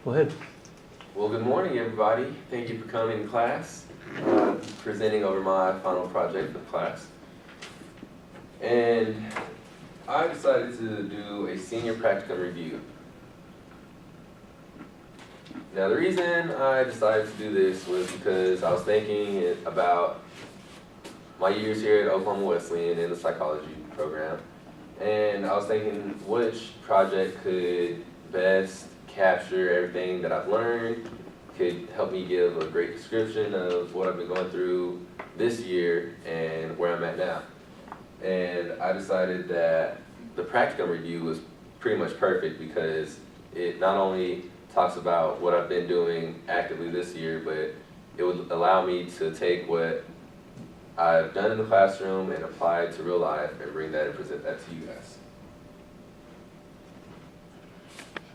Go ahead. Well, good morning, everybody. Thank you for coming to class. Presenting over my final project for the class. And I decided to do a senior practicum review. Now, the reason I decided to do this was because I was thinking about my years here at Oklahoma Wesleyan in the psychology program. And I was thinking which project could best capture everything that I've learned, could help me give a great description of what I've been going through this year and where I'm at now. And I decided that the practicum review was pretty much perfect because it not only talks about what I've been doing actively this year, but it would allow me to take what I've done in the classroom and apply it to real life and bring that and present that to you guys.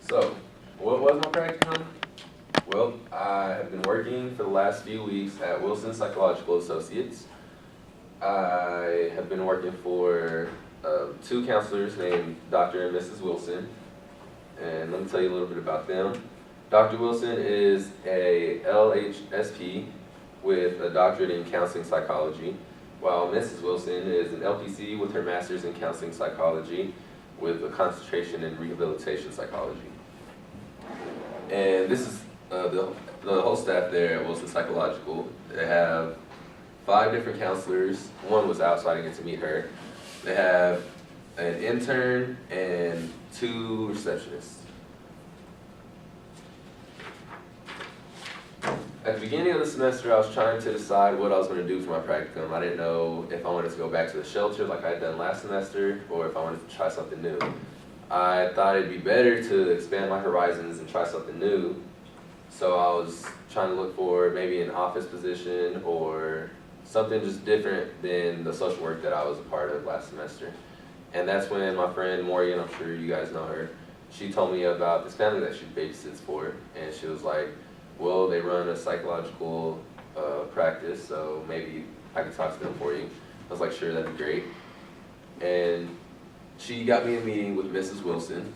So, what was my practicum? Well, I have been working for the last few weeks at Wilson Psychological Associates. I have been working for two counselors named Dr. and Mrs. Wilson. And let me tell you a little bit about them. Dr. Wilson is a LHSP with a doctorate in counseling psychology, while Mrs. Wilson is an LPC with her master's in counseling psychology with a concentration in rehabilitation psychology. And this is the whole staff there at Wilson Psychological. They have 5 different counselors. One was out, so I didn't get to meet her. They have an intern and 2 receptionists. At the beginning of the semester, I was trying to decide what I was going to do for my practicum. I didn't know if I wanted to go back to the shelter like I had done last semester, or if I wanted to try something new. I thought it'd be better to expand my horizons and try something new. So I was trying to look for maybe an office position or something just different than the social work that I was a part of last semester. And that's when my friend Morgan, I'm sure you guys know her, she told me about this family that she babysits for. And she was like, well, they run a psychological practice, so maybe I could talk to them for you. I was like, sure, that'd be great. And she got me a meeting with Mrs. Wilson.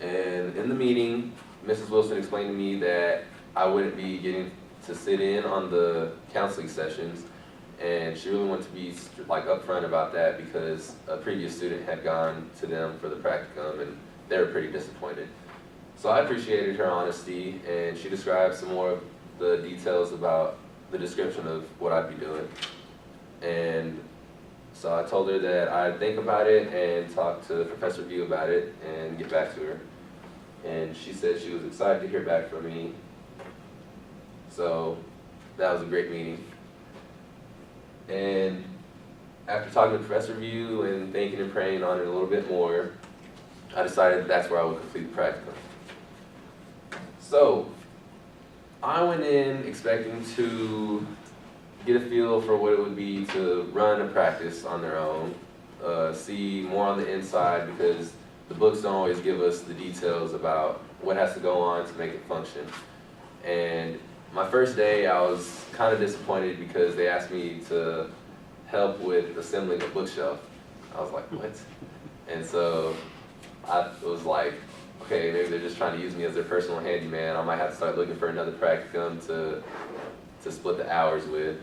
And in the meeting, Mrs. Wilson explained to me that I wouldn't be getting to sit in on the counseling sessions. And she really wanted to be like upfront about that because a previous student had gone to them for the practicum and they were pretty disappointed. So I appreciated her honesty, and she described some more of the details about the description of what I'd be doing. And so I told her that I'd think about it and talk to Professor View about it and get back to her. And she said she was excited to hear back from me. So that was a great meeting. And after talking to Professor View and thinking and praying on it a little bit more, I decided that's where I would complete the practicum. So, I went in expecting to get a feel for what it would be to run a practice on their own, see more on the inside because the books don't always give us the details about what has to go on to make it function. And my first day, I was kind of disappointed because they asked me to help with assembling a bookshelf. I was like, what? And so I was like, okay, maybe they're just trying to use me as their personal handyman. I might have to start looking for another practicum to split the hours with.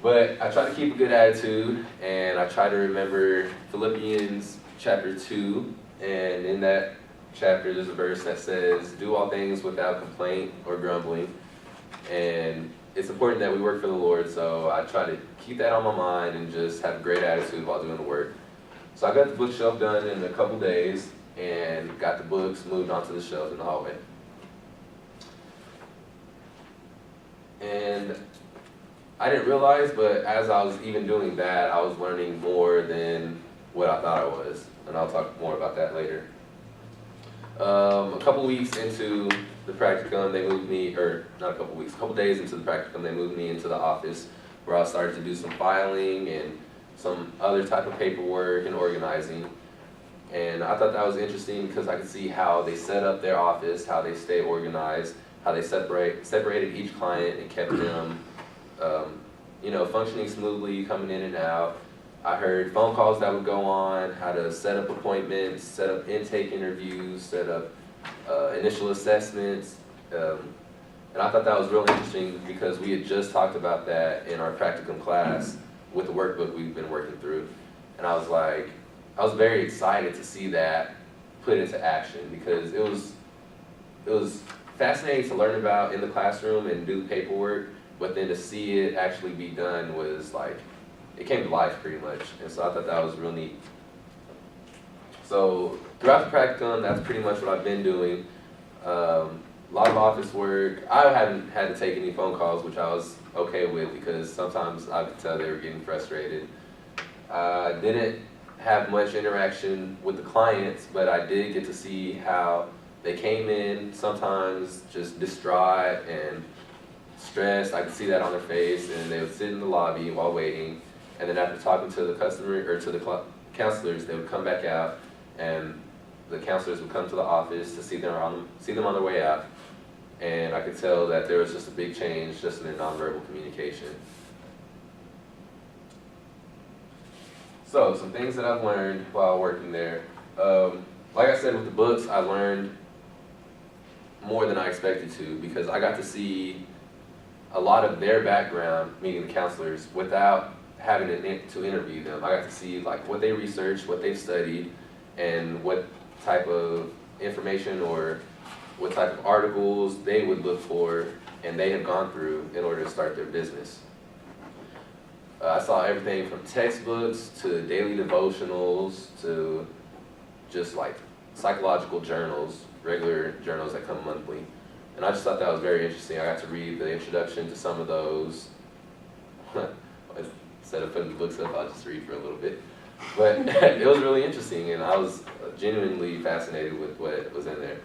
But I try to keep a good attitude, and I try to remember Philippians chapter 2, and in that chapter there's a verse that says, do all things without complaint or grumbling. And it's important that we work for the Lord, so I try to keep that on my mind and just have a great attitude while doing the work. So I got the bookshelf done in a couple days, and got the books moved onto the shelf in the hallway. And I didn't realize, but as I was even doing that, I was learning more than what I thought I was. And I'll talk more about that later. A couple weeks into the practicum, they moved me, or not a couple weeks, a couple days into the practicum, they moved me into the office where I started to do some filing and some other type of paperwork and organizing. And I thought that was interesting because I could see how they set up their office, how they stay organized, how they separated each client and kept them, functioning smoothly, coming in and out. I heard phone calls that would go on, how to set up appointments, set up intake interviews, set up initial assessments, and I thought that was real interesting because we had just talked about that in our practicum class with the workbook we've been working through. And I was very excited to see that put into action because it was fascinating to learn about in the classroom and do paperwork, but then to see it actually be done was like, it came to life pretty much. And so I thought that was real neat. So throughout the practicum, that's pretty much what I've been doing. A lot of office work. I haven't had to take any phone calls, which I was okay with because sometimes I could tell they were getting frustrated. I didn't have much interaction with the clients, but I did get to see how they came in sometimes just distraught and stressed. I could see that on their face, and they would sit in the lobby while waiting. And then after talking to the customer or to the counselors, they would come back out, and the counselors would come to the office to see them on their way out. And I could tell that there was just a big change just in their nonverbal communication. So, some things that I've learned while working there. Like I said with the books, I learned more than I expected to because I got to see a lot of their background, meaning the counselors, without having to interview them. I got to see like what they researched, what they've studied, and what type of information or what type of articles they would look for and they have gone through in order to start their business. I saw everything from textbooks to daily devotionals to just like psychological journals, regular journals that come monthly. And I just thought that was very interesting. I got to read the introduction to some of those. Instead of putting the books up, I'll just read for a little bit. But it was really interesting, and I was genuinely fascinated with what was in there.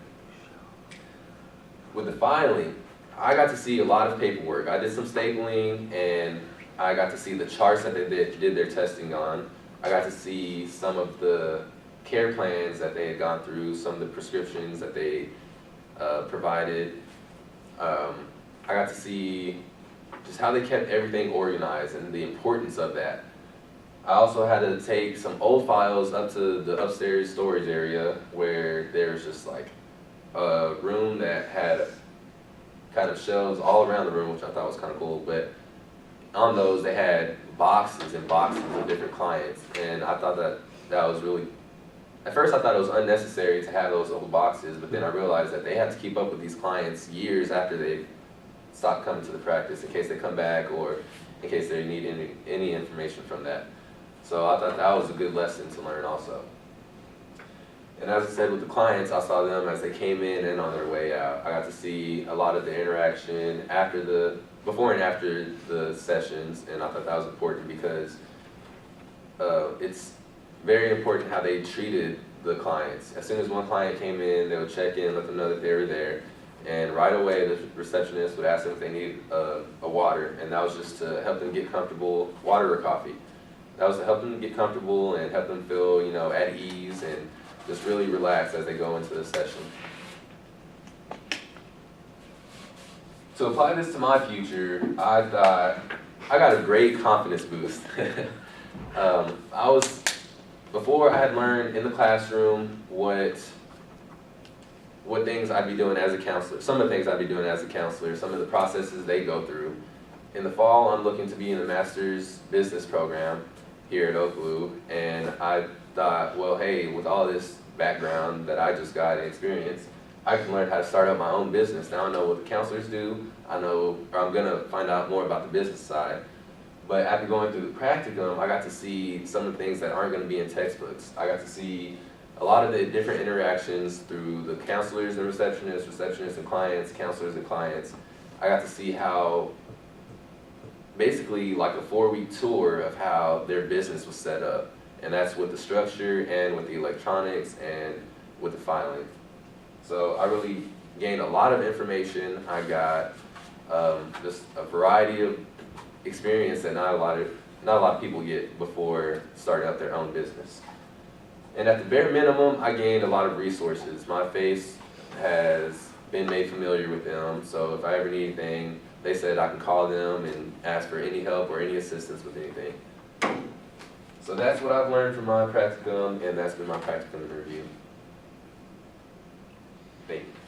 With the filing, I got to see a lot of paperwork. I did some stapling, and I got to see the charts that they did their testing on. I got to see some of the care plans that they had gone through, some of the prescriptions that they provided. I got to see just how they kept everything organized and the importance of that. I also had to take some old files up to the upstairs storage area where there's just like a room that had kind of shelves all around the room, which I thought was kind of cool, but on those they had boxes and boxes of different clients, and I thought that was really, at first I thought it was unnecessary to have those old boxes, but then I realized that they have to keep up with these clients years after they stop coming to the practice in case they come back or in case they need any information from that. So I thought that was a good lesson to learn also. And as I said with the clients, I saw them as they came in and on their way out. I got to see a lot of the interaction before and after the sessions, and I thought that was important because it's very important how they treated the clients. As soon as one client came in, they would check in, let them know that they were there, and right away the receptionist would ask them if they needed a water, and that was just to help them get comfortable, water or coffee. That was to help them get comfortable and help them feel, at ease and just really relax as they go into the session. To apply this to my future, I thought I got a great confidence boost. Before I had learned in the classroom what things I'd be doing as a counselor, some of the things I'd be doing as a counselor, some of the processes they go through. In the fall, I'm looking to be in the master's business program here at Oakville, and I thought, well, hey, with all this background that I just got and experience, I can learn how to start up my own business. Now I know what the counselors do. I'm gonna find out more about the business side. But after going through the practicum, I got to see some of the things that aren't gonna be in textbooks. I got to see a lot of the different interactions through the counselors and receptionists and clients, counselors and clients. I got to see how, basically like a 4-week tour of how their business was set up. And that's with the structure and with the electronics and with the filing. So I really gained a lot of information. I got just a variety of experience that not a lot of people get before starting up their own business. And at the bare minimum, I gained a lot of resources. My face has been made familiar with them, so if I ever need anything, they said I can call them and ask for any help or any assistance with anything. So that's what I've learned from my practicum, and that's been my practicum in review. Thank you.